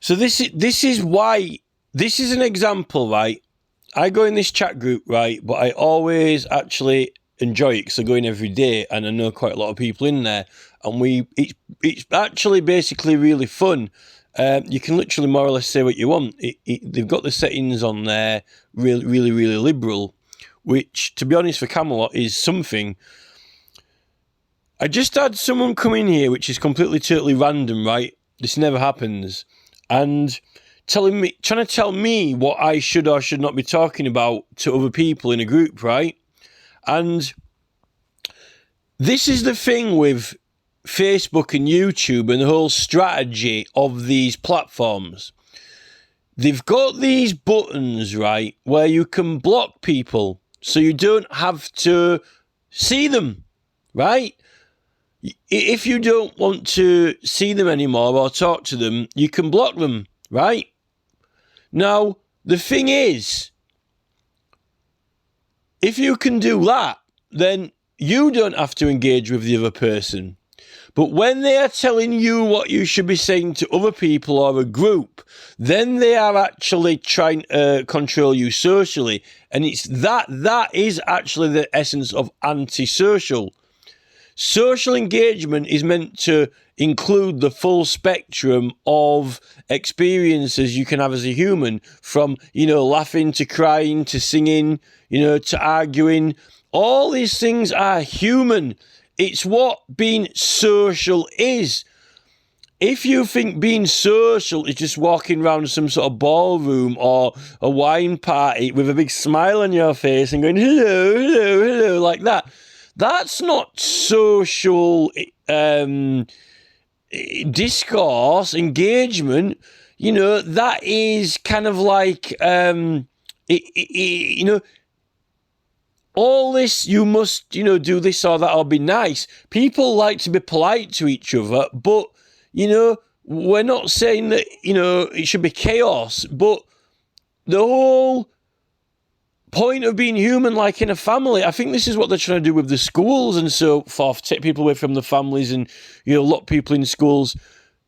So this is why, this is an example, right? I go in this chat group, right? But I always actually enjoy it because I go in every day and I know quite a lot of people in there. And it's actually basically really fun. You can literally more or less say what you want. They've got the settings on there, really, really, really liberal, which, to be honest, for Camelot is something. I just had someone come in here, which is completely, totally random, right? This never happens. And trying to tell me what I should or should not be talking about to other people in a group, right? And this is the thing with Facebook and YouTube and the whole strategy of these platforms. They've got these buttons, right, where you can block people so you don't have to see them, right? If you don't want to see them anymore or talk to them, you can block them, right? Now, the thing is, if you can do that, then you don't have to engage with the other person. But when they are telling you what you should be saying to other people or a group, then they are actually trying to control you socially. And it's that is actually the essence of antisocial. Social engagement is meant to include the full spectrum of experiences you can have as a human, from, laughing to crying to singing, to arguing. All these things are human. It's what being social is. If you think being social is just walking around some sort of ballroom or a wine party with a big smile on your face and going, hello, hello, hello, like that, that's not social discourse, engagement. That is kind of like, all this, you must, do this or that or be nice. People like to be polite to each other, but, we're not saying that, it should be chaos, but the whole point of being human, like in a family, I think this is what they're trying to do with the schools and so forth, take people away from the families and, lock people in schools.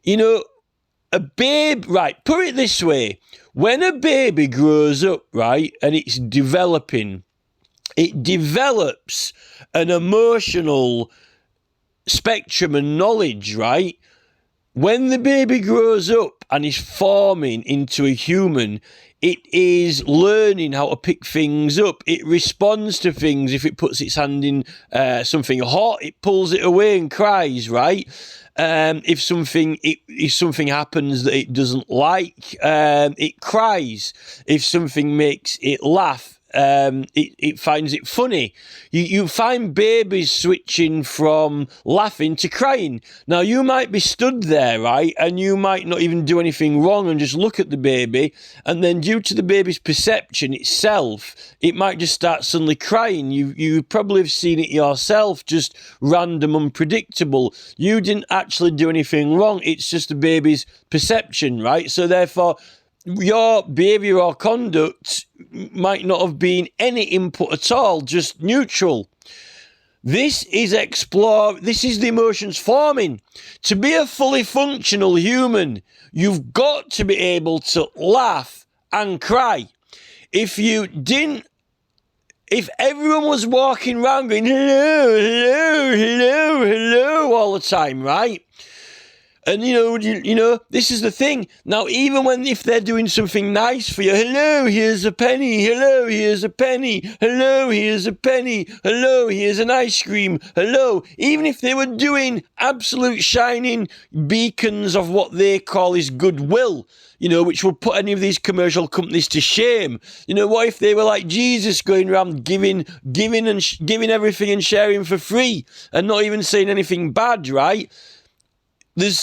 A babe, right, put it this way, when a baby grows up, right, and it's developing, it develops an emotional spectrum and knowledge, right? When the baby grows up and is forming into a human, it is learning how to pick things up. It responds to things. If it puts its hand in something hot, it pulls it away and cries, right? If something happens that it doesn't like, it cries. If something makes it laugh, it finds it funny. You find babies switching from laughing to crying. Now, you might be stood there, right, and you might not even do anything wrong and just look at the baby, and then due to the baby's perception itself, it might just start suddenly crying. You probably have seen it yourself, just random, unpredictable. You didn't actually do anything wrong. It's just the baby's perception, right? So therefore, your behaviour or conduct might not have been any input at all, just neutral. This is the emotions forming. To be a fully functional human, you've got to be able to laugh and cry. If everyone was walking around going, hello, hello, hello, hello all the time, right? And, this is the thing. Now, even if they're doing something nice for you, hello, here's a penny, hello, here's a penny, hello, here's a penny, hello, here's an ice cream, hello. Even if they were doing absolute shining beacons of what they call is goodwill, which would put any of these commercial companies to shame. What if they were like Jesus, going around giving everything and sharing for free and not even saying anything bad, right?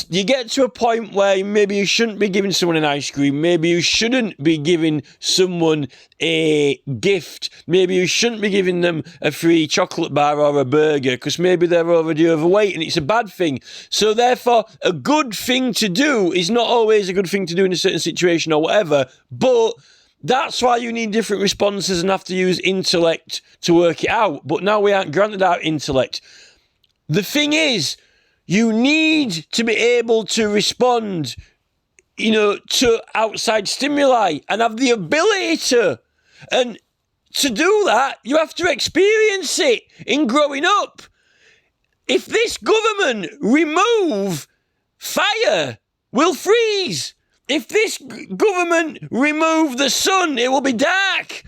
You get to a point where maybe you shouldn't be giving someone an ice cream. Maybe you shouldn't be giving someone a gift. Maybe you shouldn't be giving them a free chocolate bar or a burger because maybe they're already overweight and it's a bad thing. So therefore, a good thing to do is not always a good thing to do in a certain situation or whatever, but that's why you need different responses and have to use intellect to work it out. But now we aren't granted our intellect. The thing is, you need to be able to respond to outside stimuli and have the ability to. And to do that, you have to experience it in growing up. If this government remove fire, we'll freeze. If this government remove the sun, it will be dark.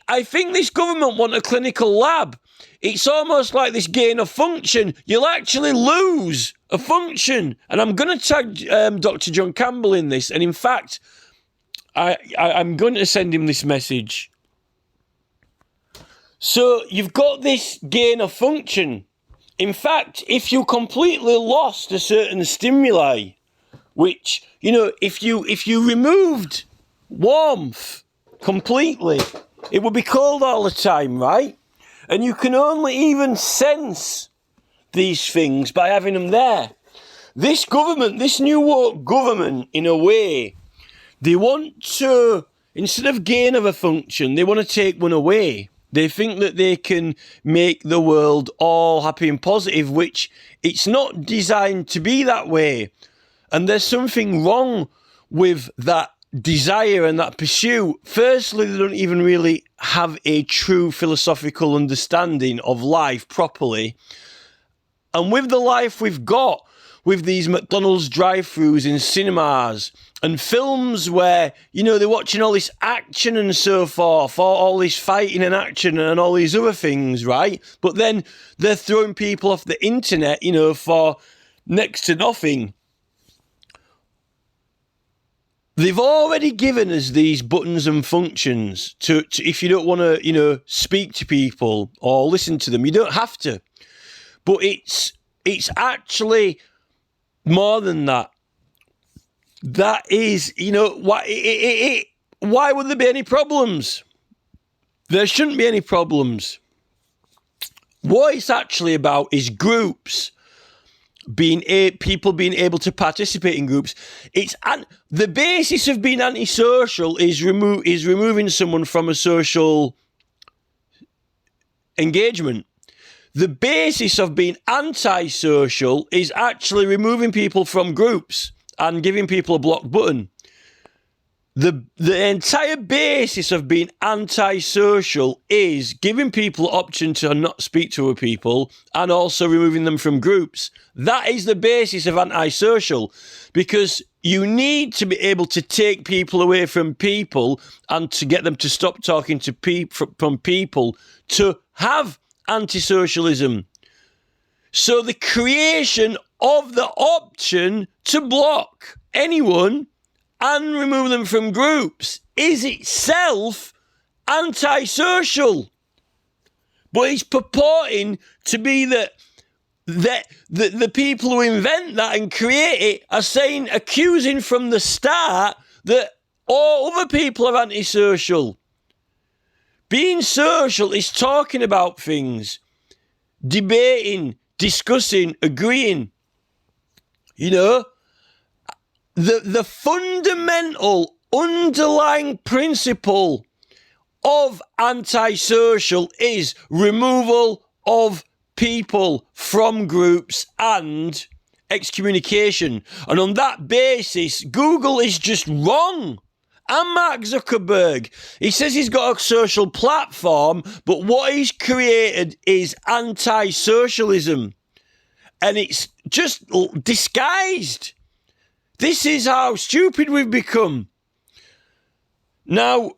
I think this government want a clinical lab. It's almost like this gain of function. You'll actually lose a function. And I'm going to tag Dr. John Campbell in this. And in fact, I'm going to send him this message. So you've got this gain of function. In fact, if you completely lost a certain stimuli, which, if you removed warmth completely, it would be cold all the time, right? And you can only even sense these things by having them there. This government, this new woke government, in a way, they want to, instead of gain of a function, they want to take one away. They think that they can make the world all happy and positive, which it's not designed to be that way. And there's something wrong with that desire and that pursuit. Firstly, they don't even really have a true philosophical understanding of life properly. And with the life we've got, with these McDonald's drive-thrus in cinemas and films where, they're watching all this action and so forth, all this fighting and action and all these other things, right? But then they're throwing people off the internet, for next to nothing. They've already given us these buttons and functions to if you don't want to, speak to people or listen to them, you don't have to. But it's actually more than that. That is, why would there be any problems? There shouldn't be any problems. What it's actually about is groups. People being able to participate in groups. The basis of being antisocial is removing someone from a social engagement. The basis of being antisocial is actually removing people from groups and giving people a block button. The entire basis of being antisocial is giving people option to not speak to other people and also removing them from groups. That is the basis of antisocial, because you need to be able to take people away from people and to get them to stop talking to from people to have antisocialism. So the creation of the option to block anyone and remove them from groups is itself antisocial. But it's purporting to be that the people who invent that and create it are accusing from the start that all other people are antisocial. Being social is talking about things, debating, discussing, agreeing. The fundamental underlying principle of antisocial is removal of people from groups and excommunication. And on that basis, Google is just wrong. And Mark Zuckerberg, he says he's got a social platform, but what he's created is anti-socialism. And it's just disguised. This is how stupid we've become. Now,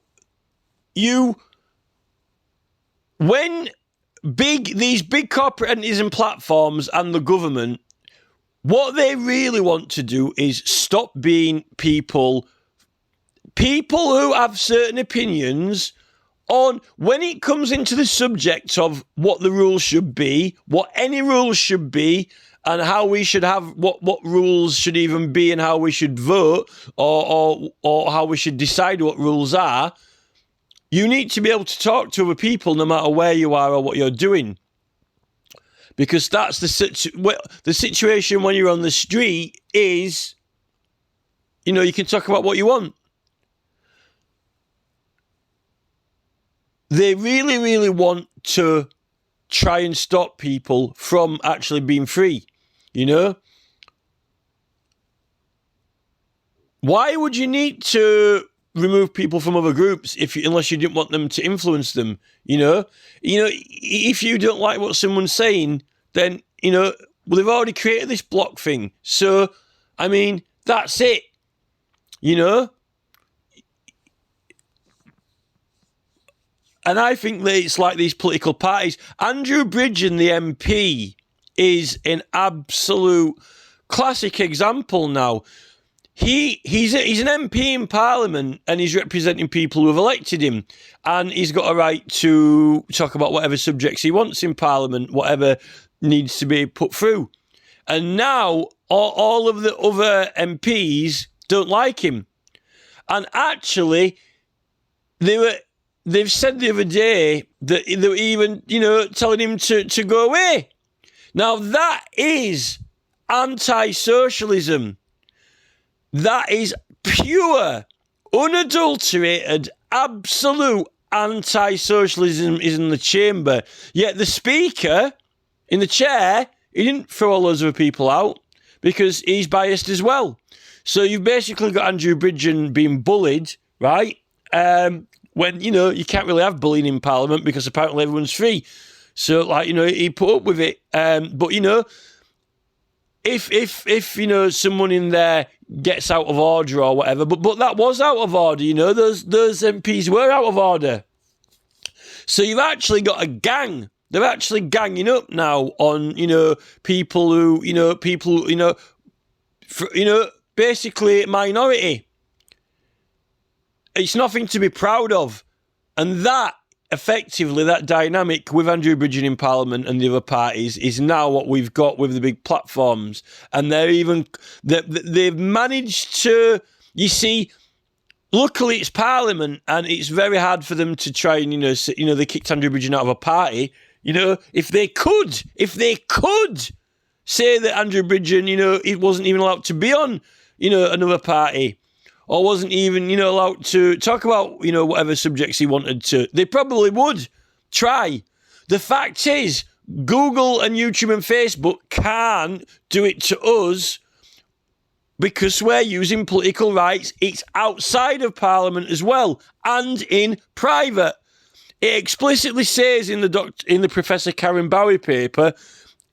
when these big corporate entities and platforms and the government, what they really want to do is stop being people who have certain opinions on when it comes into the subject of what the rules should be, what any rules should be, and how we should have what rules should even be and how we should vote or how we should decide what rules are. You need to be able to talk to other people no matter where you are or what you're doing. Because that's the situation when you're on the street is, you can talk about what you want. They really, really want to try and stop people from actually being free, Why would you need to remove people from other groups unless you didn't want them to influence them? If you don't like what someone's saying, then well, they've already created this block thing. So, I mean, that's it. And I think that it's like these political parties. Andrew Bridgen, the MP, is an absolute classic example now. He's an MP in Parliament, and he's representing people who have elected him, and he's got a right to talk about whatever subjects he wants in Parliament, whatever needs to be put through. And now all of the other MPs don't like him, and actually they've said the other day that they were even telling him to go away. Now that is anti-socialism. That is pure, unadulterated, absolute anti-socialism is in the chamber. Yet the speaker in the chair, he didn't throw all those other people out because he's biased as well. So you've basically got Andrew Bridgen being bullied, right? When, you can't really have bullying in Parliament because apparently everyone's free. So, he put up with it. But, if someone in there gets out of order or whatever, but that was out of order, those MPs were out of order. So you've actually got a gang. They're actually ganging up now on, people who, basically minority. It's nothing to be proud of. And that, effectively, that dynamic with Andrew Bridgen in Parliament and the other parties is now what we've got with the big platforms. And they've managed to, you see, luckily it's Parliament and it's very hard for them to try and, they kicked Andrew Bridgen out of a party. If they could say that Andrew Bridgen, it wasn't even allowed to be on, another party. Or wasn't even, allowed to talk about, whatever subjects he wanted to. They probably would try. The fact is, Google and YouTube and Facebook can't do it to us because we're using political rights. It's outside of Parliament as well, and in private. It explicitly says in the Professor Karen Bowie paper,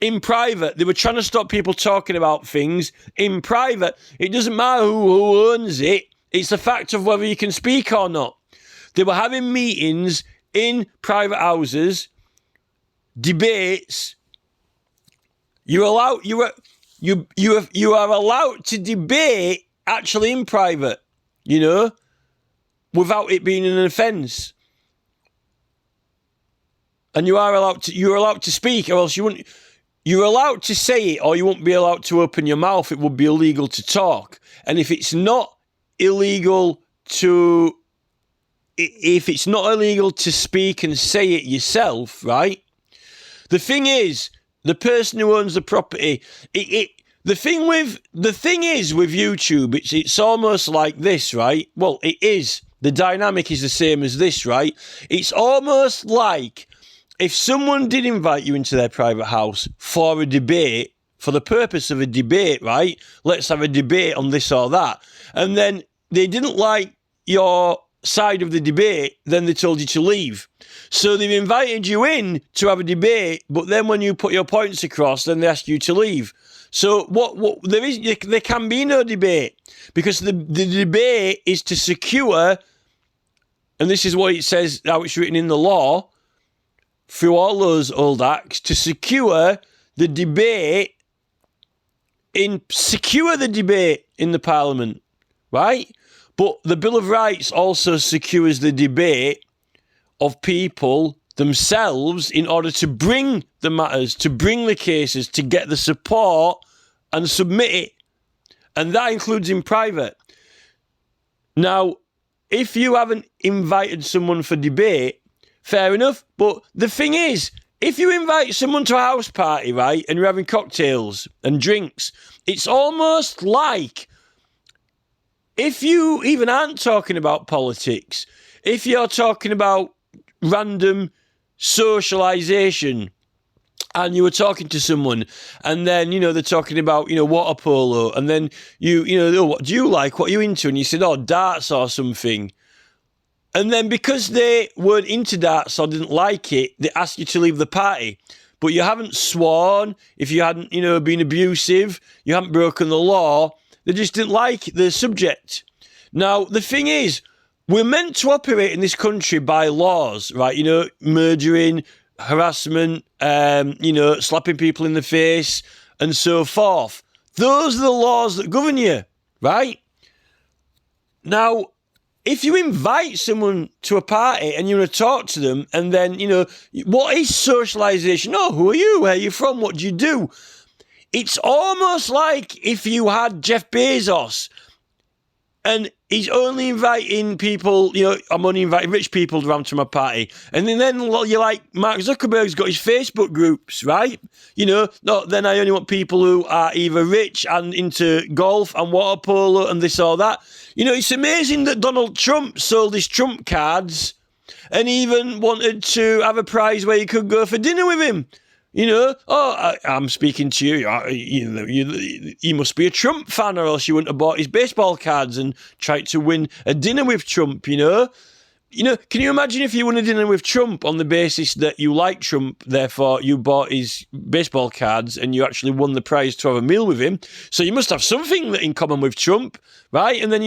in private. They were trying to stop people talking about things in private. It doesn't matter who owns it. It's the fact of whether you can speak or not. They were having meetings in private houses, debates. You are allowed to debate actually in private, without it being an offence. And you're allowed to speak, or else you wouldn't. You're allowed to say it, or you won't be allowed to open your mouth. It would be illegal to talk. And if it's not illegal to speak and say it yourself, right? The thing is, the person who owns the property, the thing is with YouTube, it's almost like this, right? Well, it is. The dynamic is the same as this, right? It's almost like if someone did invite you into their private house for a debate, for the purpose of a debate, right? Let's have a debate on this or that. And then they didn't like your side of the debate, then they told you to leave. So they've invited you in to have a debate, but then when you put your points across, then they ask you to leave. So there can be no debate, because the debate is to secure, and this is what it says, how it's written in the law, through all those old acts, to secure the debate in the Parliament, right? But the Bill of Rights also secures the debate of people themselves in order to bring the matters, to bring the cases, to get the support and submit it. And that includes in private. Now, if you haven't invited someone for debate, fair enough. But the thing is, if you invite someone to a house party, right, and you're having cocktails and drinks, it's almost like, if you even aren't talking about politics, if you're talking about random socialisation, and you were talking to someone, and then, they're talking about, water polo, and then what do you like? What are you into? And you said, oh, darts or something. And then because they weren't into darts or didn't like it, they asked you to leave the party. But you haven't sworn, if you hadn't, been abusive, you haven't broken the law, they just didn't like the subject. Now, the thing is, we're meant to operate in this country by laws, right? Murdering, harassment, slapping people in the face, and so forth. Those are the laws that govern you, right? Now, if you invite someone to a party and you want to talk to them, and then, what is socialisation? Oh, who are you? Where are you from? What do you do? It's almost like if you had Jeff Bezos and he's only inviting people, I'm only inviting rich people around to my party. And then you're like, Mark Zuckerberg's got his Facebook groups, right? Then I only want people who are either rich and into golf and water polo and this or that. It's amazing that Donald Trump sold his Trump cards and even wanted to have a prize where you could go for dinner with him. I'm speaking to you. You must be a Trump fan, or else you wouldn't have bought his baseball cards and tried to win a dinner with Trump. Can you imagine if you won a dinner with Trump on the basis that you like Trump, therefore you bought his baseball cards and you actually won the prize to have a meal with him? So you must have something in common with Trump, right? And then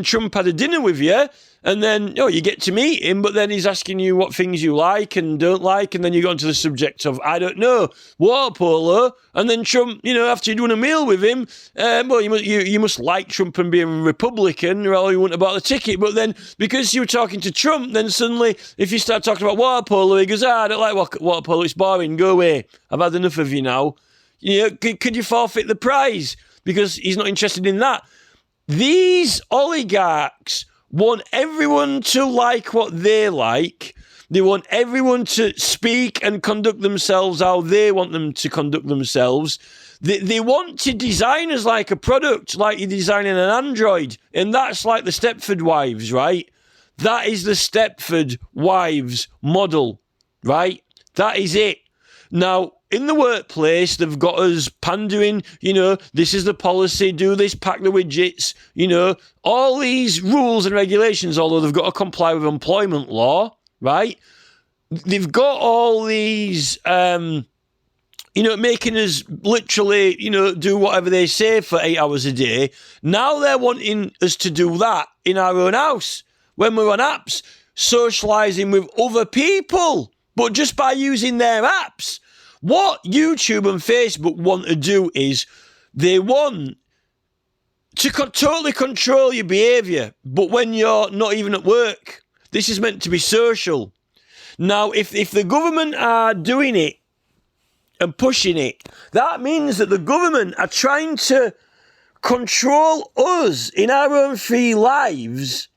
Trump had a dinner with you. And then, you get to meet him, but then he's asking you what things you like and don't like, and then you go into the subject of, I don't know, water polo, and then Trump, after you're doing a meal with him, you must like Trump and be a Republican, or you wouldn't have bought the ticket. But then, because you were talking to Trump, then suddenly, if you start talking about water polo, he goes, I don't like water polo, it's boring, go away, I've had enough of you now. Could you forfeit the prize? Because he's not interested in that. These oligarchs want everyone to like what they like. They want everyone to speak and conduct themselves how they want them to conduct themselves. They want to design us like a product, like you're designing an Android. And that's like the Stepford Wives, right? That is the Stepford Wives model, right? That is it. Now, in the workplace, they've got us pandering, this is the policy, do this, pack the widgets, all these rules and regulations, although they've got to comply with employment law, right? They've got all these, making us literally, do whatever they say for 8 hours a day. Now they're wanting us to do that in our own house, when we're on apps, socialising with other people, but just by using their apps. What YouTube and Facebook want to do is they want to totally control your behaviour, but when you're not even at work. This is meant to be social. Now, if the government are doing it and pushing it, that means that the government are trying to control us in our own free lives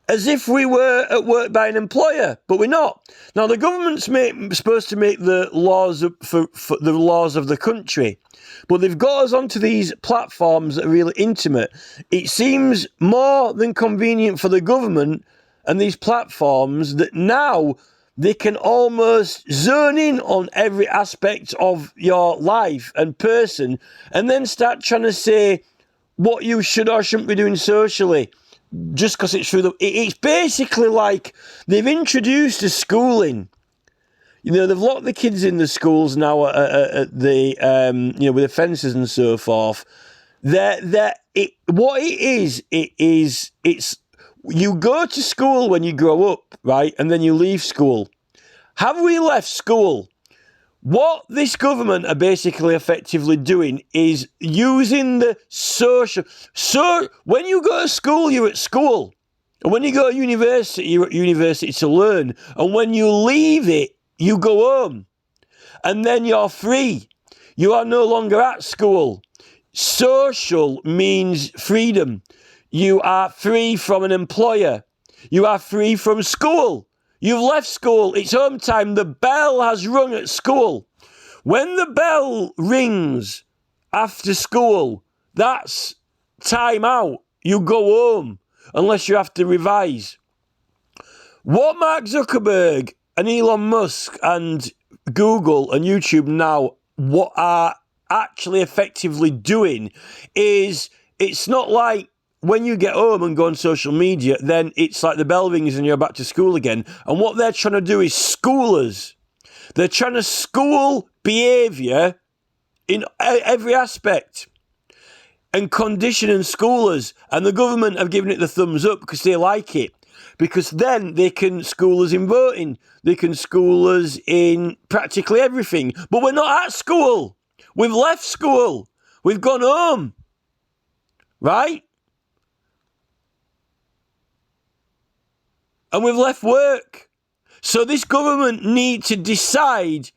as if we were at work by an employer, but we're not. Now, the government's supposed to make the laws for the laws of the country, but they've got us onto these platforms that are really intimate. It seems more than convenient for the government and these platforms that now they can almost zone in on every aspect of your life and person, and then start trying to say what you should or shouldn't be doing socially. Just because it's through it's basically like they've introduced a schooling. They've locked the kids in the schools now at the with the fences and so forth. It's you go to school when you grow up, right, and then you leave school. Have we left school? What this government are basically effectively doing is using the social. So when you go to school, you're at school. And when you go to university, you're at university to learn. And when you leave it, you go home. And then you're free. You are no longer at school. Social means freedom. You are free from an employer. You are free from school. You've left school. It's home time. The bell has rung at school. When the bell rings after school, that's time out. You go home unless you have to revise. What Mark Zuckerberg and Elon Musk and Google and YouTube now, what are actually effectively doing is, it's not like when you get home and go on social media, then it's like the bell rings and you're back to school again. And what they're trying to do is school us. They're trying to school behaviour in every aspect and condition and school us. And the government have given it the thumbs up because they like it. Because then they can school us in voting. They can school us in practically everything. But we're not at school. We've left school. We've gone home. Right? And we've left work. So this government need to decide,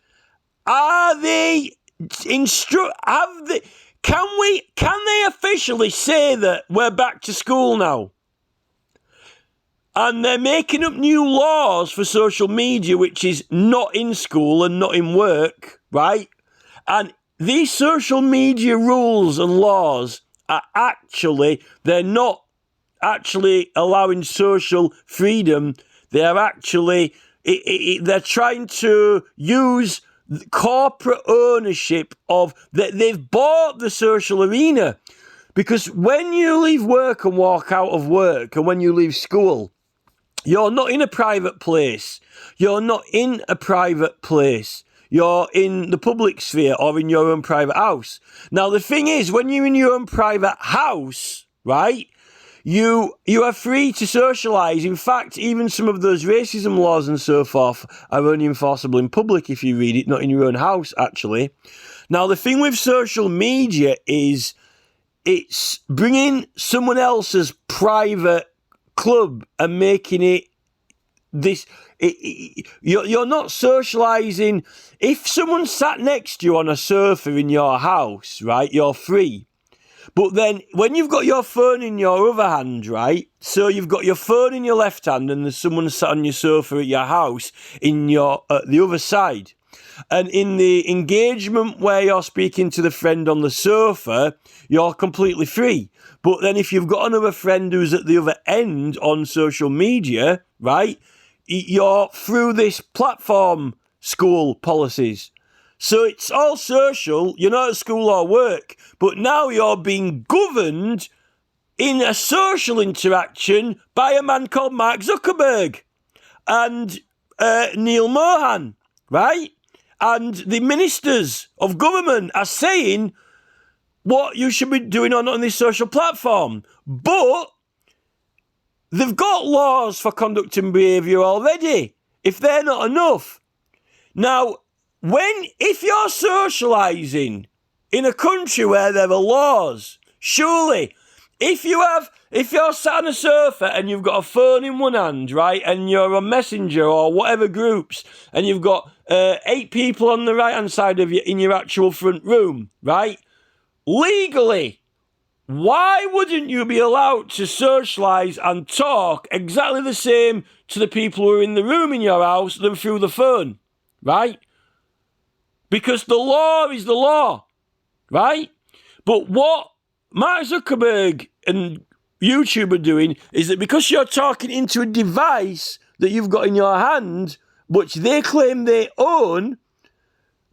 can they officially say that we're back to school now? And they're making up new laws for social media, which is not in school and not in work, right? And these social media rules and laws are they're not actually allowing social freedom. They are actually, they're trying to use corporate ownership of, they've bought the social arena. Because when you leave work and walk out of work, and when you leave school, you're not in a private place. You're not in a private place. You're in the public sphere or in your own private house. Now, the thing is, when you're in your own private house, right, you are free to socialise. In fact, even some of those racism laws and so forth are only enforceable in public if you read it, not in your own house, actually. Now, the thing with social media is it's bringing someone else's private club and making it this. You're not socialising. If someone sat next to you on a sofa in your house, right, you're free. But then when you've got your phone in your other hand, right, so you've got your phone in your left hand and there's someone sat on your sofa at your house in your the other side. And in the engagement where you're speaking to the friend on the sofa, you're completely free. But then if you've got another friend who's at the other end on social media, right, you're through this platform school policies. So it's all social. You're not at school or work, but now you're being governed in a social interaction by a man called Mark Zuckerberg and Neil Mohan, right? And the ministers of government are saying what you should be doing on this social platform. But they've got laws for conduct and behaviour already, if they're not enough. Now, if you're socialising in a country where there are laws, surely, if you're sat on a sofa and you've got a phone in one hand, right, and you're on Messenger or whatever groups, and you've got 8 people on the right-hand side of you in your actual front room, right, legally, why wouldn't you be allowed to socialise and talk exactly the same to the people who are in the room in your house than through the phone, right? Because the law is the law, right? But what Mark Zuckerberg and YouTube are doing is that because you're talking into a device that you've got in your hand, which they claim they own,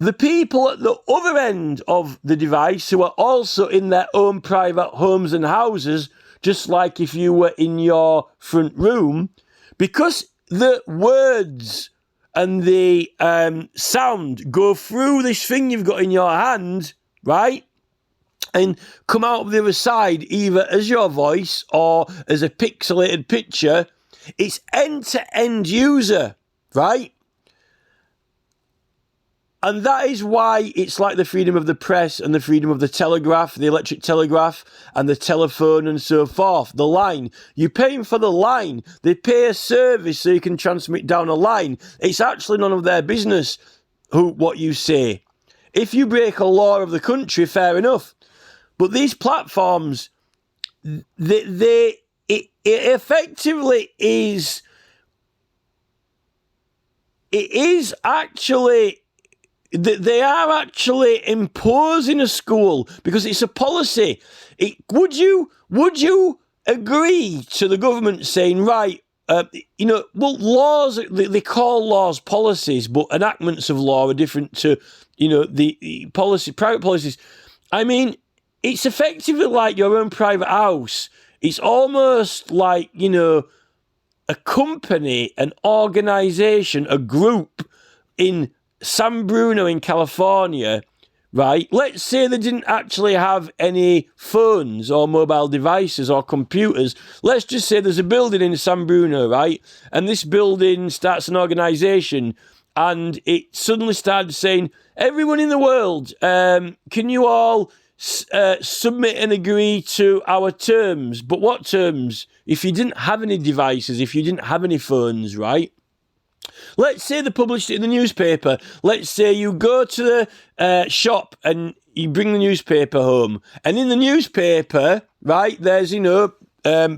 the people at the other end of the device who are also in their own private homes and houses, just like if you were in your front room, because the words and the sound go through this thing you've got in your hand, right, and come out of the other side either as your voice or as a pixelated picture, it's end-to-end user, right? And that is why it's like the freedom of the press and the freedom of the telegraph, the electric telegraph and the telephone and so forth. The line. You're paying for the line. They pay a service so you can transmit down a line. It's actually none of their business what you say. If you break a law of the country, fair enough. But these platforms, it effectively is... It is actually... They are actually imposing a school because it's a policy. Would you agree to the government saying, right, well, laws, they call laws policies, but enactments of law are different to, the private policies. I mean, it's effectively like your own private house. It's almost like, a company, an organization, a group in San Bruno in California, right? Let's say they didn't actually have any phones or mobile devices or computers. Let's just say there's a building in San Bruno, right? And this building starts an organization and it suddenly started saying, everyone in the world, can you all submit and agree to our terms? But what terms? If you didn't have any devices, if you didn't have any phones, right? Let's say they published it in the newspaper. Let's say you go to the shop and you bring the newspaper home. And in the newspaper, right, there's,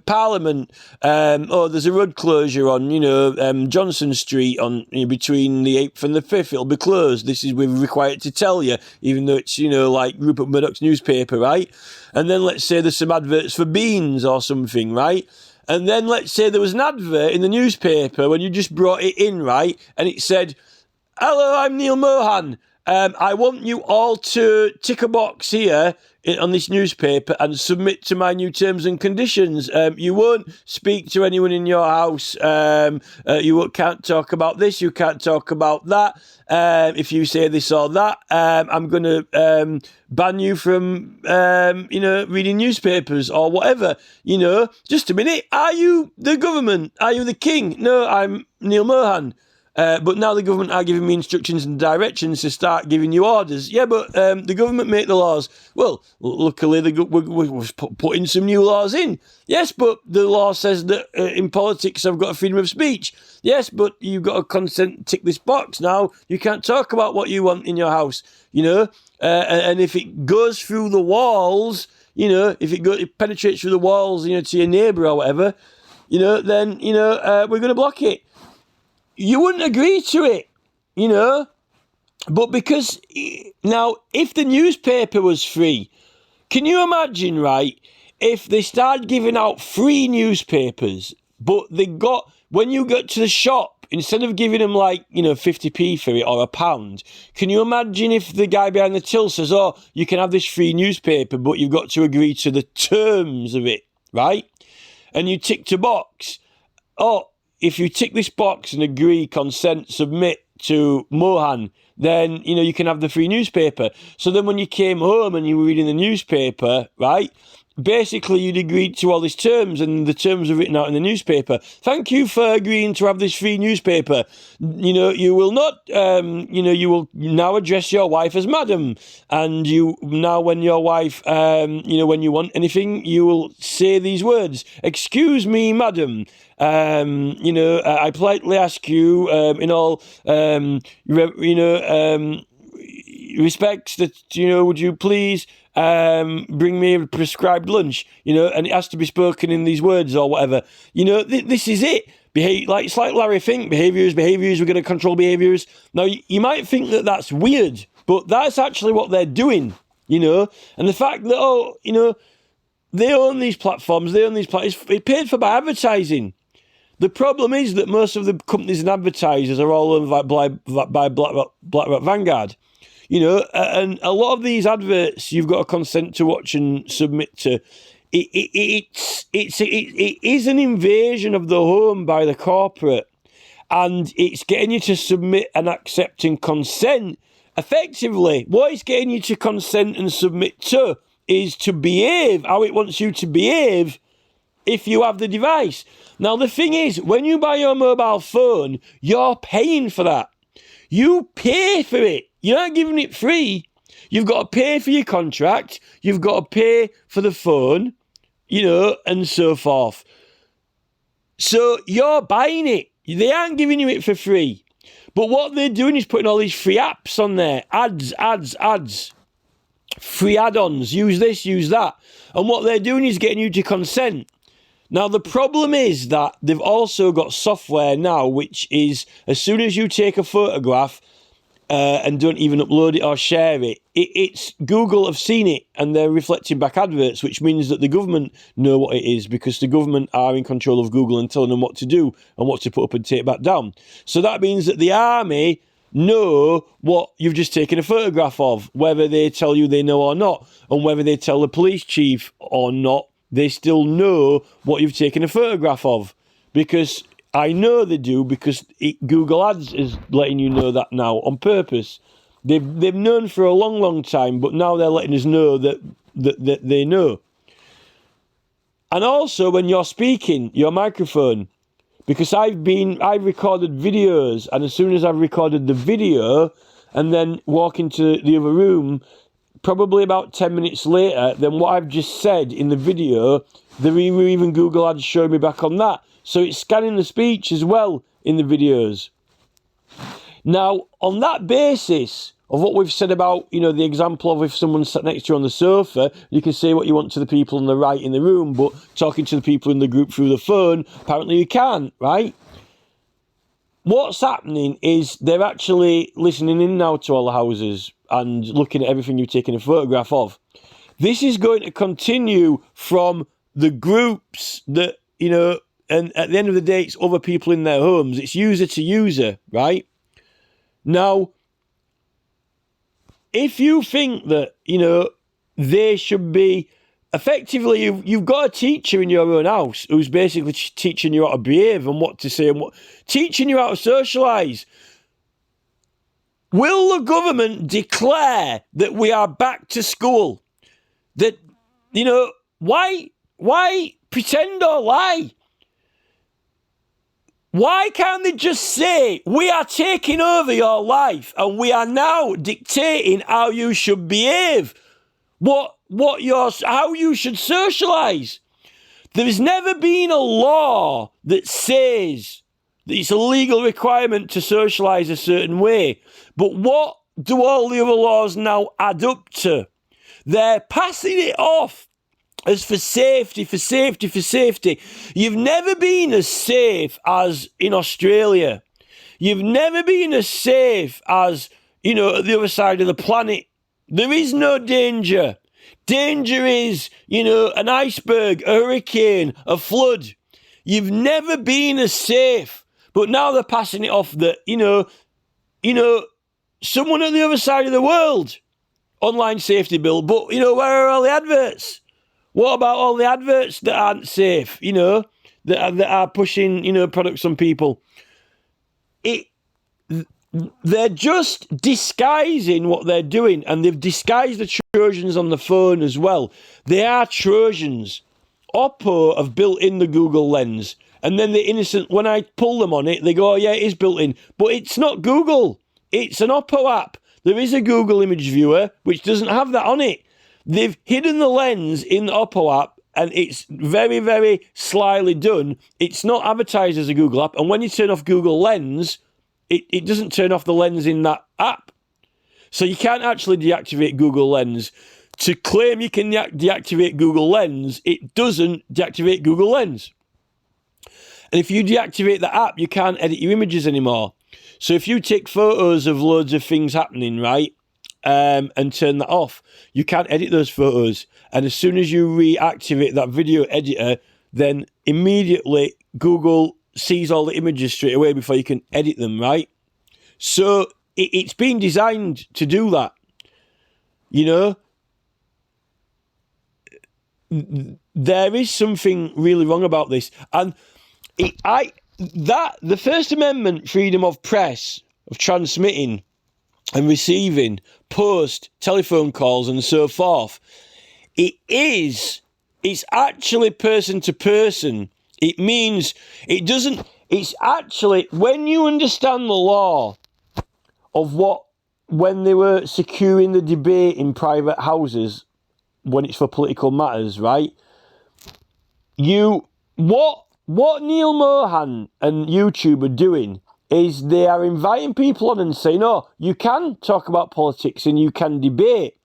Parliament. There's a road closure on, Johnson Street on between the 8th and the 5th. It'll be closed. This is we're required to tell you, even though it's, like Rupert Murdoch's newspaper, right? And then let's say there's some adverts for beans or something, right? And then let's say there was an advert in the newspaper when you just brought it in, right? And it said, hello, I'm Neil Mohan. I want you all to tick a box here on this newspaper and submit to my new terms and conditions. You won't speak to anyone in your house. You can't talk about this. You can't talk about that. If you say this or that, I'm going to ban you from, reading newspapers or whatever. Just a minute. Are you the government? Are you the king? No, I'm Neil Mohan. But now the government are giving me instructions and directions to start giving you orders. Yeah, but the government make the laws. Well, luckily we're putting some new laws in. Yes, but the law says that in politics I've got a freedom of speech. Yes, but you've got to consent to tick this box. Now you can't talk about what you want in your house, and if it goes through the walls, if it penetrates through the walls, to your neighbour or whatever, then, we're going to block it. You wouldn't agree to it, but because now, if the newspaper was free, can you imagine, right, if they started giving out free newspapers, but when you go to the shop, instead of giving them 50p for it or £1, can you imagine if the guy behind the till says, oh, you can have this free newspaper, but you've got to agree to the terms of it, right? And you ticked a box, if you tick this box and agree, consent, submit to Mohan, then, you can have the free newspaper. So then when you came home and you were reading the newspaper, right, basically you'd agreed to all these terms and the terms are written out in the newspaper. Thank you for agreeing to have this free newspaper. You will not, you will now address your wife as madam. And when your wife, when you want anything, you will say these words. Excuse me, madam. I politely ask you, in all, respects that, would you please bring me a prescribed lunch, and it has to be spoken in these words or whatever. This is it. It's like Larry Fink, behaviours, we're going to control behaviours. Now, you might think that that's weird, but that's actually what they're doing, and the fact that, they own these platforms, it's paid for by advertising. The problem is that most of the companies and advertisers are all owned by BlackRock Vanguard. And a lot of these adverts you've got to consent to watch and submit to. It is an invasion of the home by the corporate, and it's getting you to submit and accept and consent. Effectively, what it's getting you to consent and submit to is to behave how it wants you to behave if you have the device. Now, the thing is, when you buy your mobile phone, you're paying for that. You pay for it. You're not giving it free. You've got to pay for your contract. You've got to pay for the phone, and so forth. So you're buying it. They aren't giving you it for free. But what they're doing is putting all these free apps on there. Ads. Free add-ons. Use this, use that. And what they're doing is getting you to consent. Now, the problem is that they've also got software now, which is, as soon as you take a photograph, and don't even upload it or share it. It's Google have seen it and they're reflecting back adverts, which means that the government know what it is because the government are in control of Google and telling them what to do and what to put up and take back down. So that means that the army know what you've just taken a photograph of, whether they tell you they know or not, and whether they tell the police chief or not, they still know what you've taken a photograph of, because I know they do, because Google Ads is letting you know that now on purpose. They've known for a long, long time, but now they're letting us know that they know. And also when you're speaking, your microphone, because I've recorded videos, and as soon as I've recorded the video and then walk into the other room, probably about 10 minutes later, then what I've just said in the video, there were even Google Ads showing me back on that. So it's scanning the speech as well in the videos. Now, on that basis of what we've said about, the example of if someone's sat next to you on the sofa, you can say what you want to the people on the right in the room, but talking to the people in the group through the phone, apparently you can't, right? What's happening is they're actually listening in now to all the houses and looking at everything you've taken a photograph of. This is going to continue from the groups that, and at the end of the day, it's other people in their homes. It's user to user, right? Now, if you think that, they should be, effectively, you've got a teacher in your own house who's basically teaching you how to behave and what to say and teaching you how to socialise. Will the government declare that we are back to school? That, why pretend or lie? Why can't they just say, we are taking over your life and we are now dictating how you should behave, how you should socialise? There has never been a law that says that it's a legal requirement to socialise a certain way. But what do all the other laws now add up to? They're passing it off as for safety. You've never been as safe as in Australia. You've never been as safe as, at the other side of the planet. There is no danger. Danger is, an iceberg, a hurricane, a flood. You've never been as safe. But now they're passing it off that, someone at the other side of the world, online safety bill, but, where are all the adverts? What about all the adverts that aren't safe, that are pushing, products on people? They're just disguising what they're doing, and they've disguised the Trojans on the phone as well. They are Trojans. Oppo have built in the Google Lens, and then the innocent, when I pull them on it, they go, oh yeah, it is built in. But it's not Google. It's an Oppo app. There is a Google image viewer, which doesn't have that on it. They've hidden the lens in the Oppo app, and it's very, very slyly done. It's not advertised as a Google app, and when you turn off Google Lens, it doesn't turn off the lens in that app. So you can't actually deactivate Google Lens. To claim you can deactivate Google Lens, it doesn't deactivate Google Lens. And if you deactivate the app, you can't edit your images anymore. So if you take photos of loads of things happening, right, and turn that off, you can't edit those photos. And as soon as you reactivate that video editor, then immediately Google sees all the images straight away before you can edit them, right? So it's been designed to do that, There is something really wrong about this. And the First Amendment, freedom of press, of transmitting and receiving, post, telephone calls and so forth, it's actually person to person. It means it's actually, when you understand the law of when they were securing the debate in private houses, when it's for political matters, right? What Neil Mohan and YouTube are doing is they are inviting people on and saying, oh, you can talk about politics and you can debate,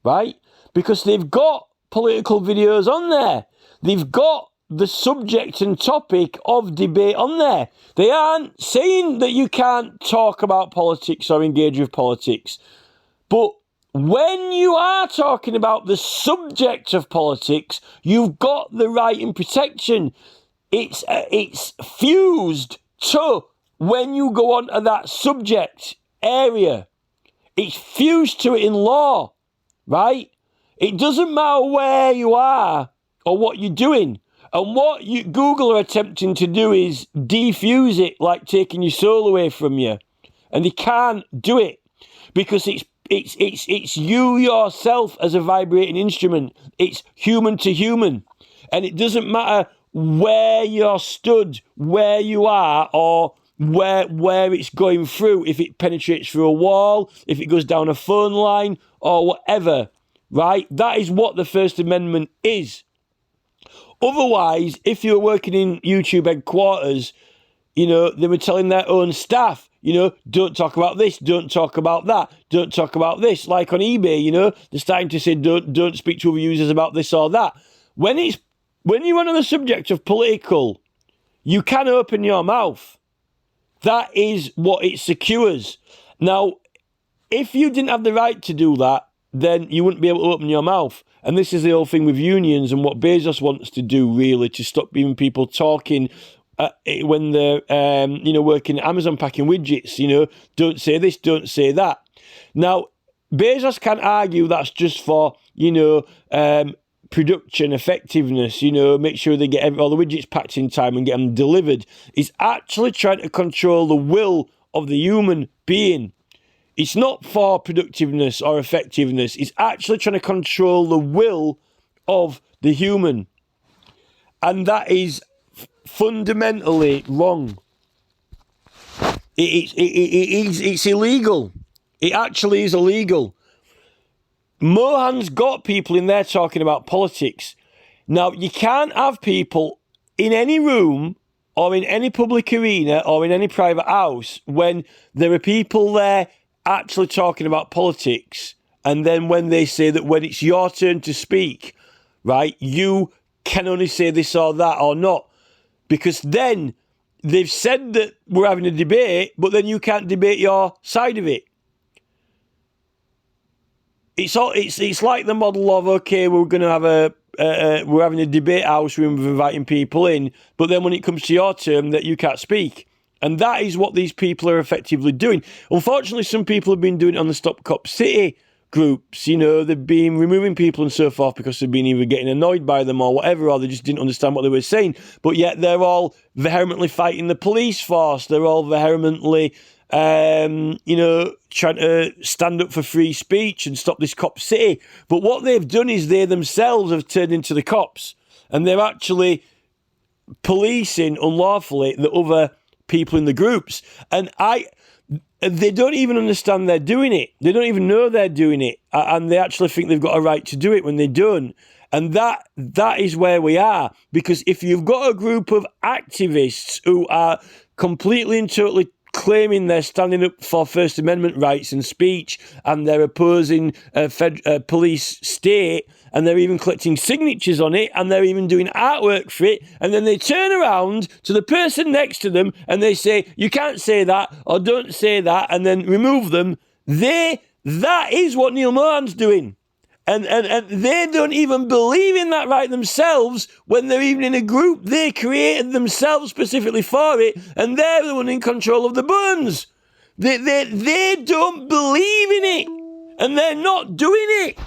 right? Because they've got political videos on there. They've got the subject and topic of debate on there. They aren't saying that you can't talk about politics or engage with politics. But when you are talking about the subject of politics, you've got the right in protection. It's fused to when you go on to that subject area. It's fused to it in law, right? It doesn't matter where you are or what you're doing. And what Google are attempting to do is defuse it, like taking your soul away from you. And they can't do it because it's you yourself as a vibrating instrument. It's human to human. And it doesn't matter where you're stood, where you are, or where it's going through, if it penetrates through a wall, if it goes down a phone line, or whatever, right? That is what the First Amendment is. Otherwise, if you were working in YouTube headquarters, you know, they were telling their own staff, you know, don't talk about this, don't talk about that, don't talk about this. Like on eBay, you know, they're starting to say don't speak to other users about this or that. When you went on the subject of political, you can open your mouth. That is what it secures. Now, if you didn't have the right to do that, then you wouldn't be able to open your mouth. And this is the whole thing with unions and what Bezos wants to do, really, to stop even people talking when they're, working at Amazon packing widgets, you know, don't say this, don't say that. Now, Bezos can argue that's just for, production effectiveness, make sure they get all the widgets packed in time and get them delivered. He's actually trying to control the will of the human being. It's not for productiveness or effectiveness. It's actually trying to control the will of the human. And that is fundamentally wrong. It's illegal. It actually is illegal. Mohan's got people in there talking about politics. Now, you can't have people in any room or in any public arena or in any private house when there are people there actually talking about politics, and then when they say that when it's your turn to speak, right, you can only say this or that or not, because then they've said that we're having a debate, but then you can't debate your side of it. It's like the model of, okay, we're going to have we're having a debate house room with inviting people in, but then when it comes to your term, that you can't speak. And that is what these people are effectively doing. Unfortunately, some people have been doing it on the Stop Cop City groups. They've been removing people and so forth because they've been either getting annoyed by them or whatever, or they just didn't understand what they were saying. But yet they're all vehemently fighting the police force. They're all vehemently, trying to stand up for free speech and stop this Cop City. But what they've done is they themselves have turned into the cops. And they're actually policing unlawfully the other people in the groups, and they don't even understand they're doing it. They don't even know they're doing it, and they actually think they've got a right to do it when they don't. And that is where we are, because if you've got a group of activists who are completely and totally claiming they're standing up for First Amendment rights and speech, and they're opposing a police state, and they're even collecting signatures on it, and they're even doing artwork for it, and then they turn around to the person next to them and they say, you can't say that, or don't say that, and then remove them. That is what Neil Mohan's doing. And they don't even believe in that right themselves when they're even in a group they created themselves specifically for it, and they're the one in control of the buttons. They don't believe in it, and they're not doing it.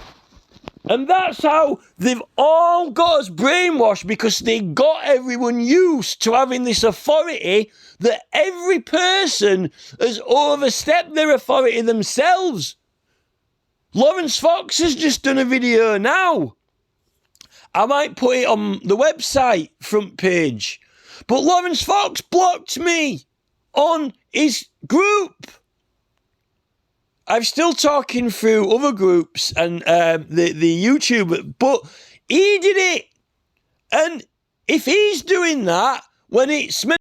And that's how they've all got us brainwashed, because they got everyone used to having this authority that every person has overstepped their authority themselves. Lawrence Fox has just done a video now. I might put it on the website front page. But Lawrence Fox blocked me on his group. I'm still talking through other groups and the YouTube, but he did it. And if he's doing that when it's meant